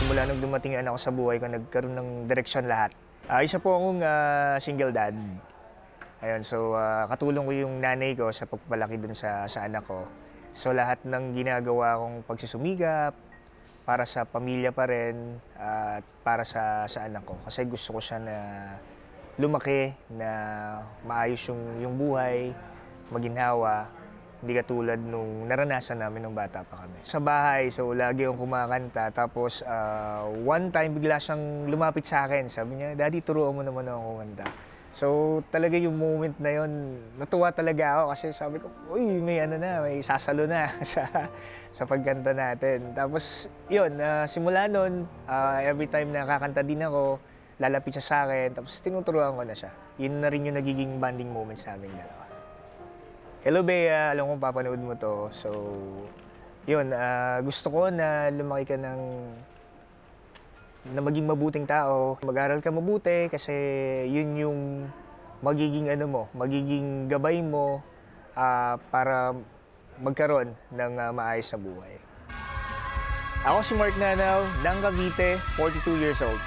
Simula nung dumating yung anak ko sa buhay ko, nagkaroon ng direksyon lahat. Isa po akong single dad. Ayun, so katulong ko yung nanay ko sa pagpapalaki dun sa anak ko. So lahat ng ginagawa kong pagsusumikap, para sa pamilya pa rin at para sa anak ko. Kasi gusto ko siya na lumaki, na maayos yung buhay, maginhawa. Hindi katulad nung naranasan namin nung bata pa kami. Sa bahay, so lagi akong kumakanta. Tapos one time bigla siyang lumapit sa akin. Sabi niya, "Daddy, turuan mo naman ako kumanta." So talaga yung moment na yon, natuwa talaga ako kasi sabi ko, uy, may may sasalo na sa pagkanta natin. Tapos yun, simula nun, every time na kakanta din ako, lalapit siya sa akin, tapos tinuturuan ko na siya. Yun na rin yung nagiging bonding moments namin dalawa. Hello, Bea. Alam kong papanood mo to. So, yun, gusto ko na lumaki ka na maging mabuting tao. Mag-aral ka mabuti kasi yun yung magiging magiging gabay mo para magkaroon ng maayos sa buhay. Ako si Mark Nanaw ng Cavite, 42 years old.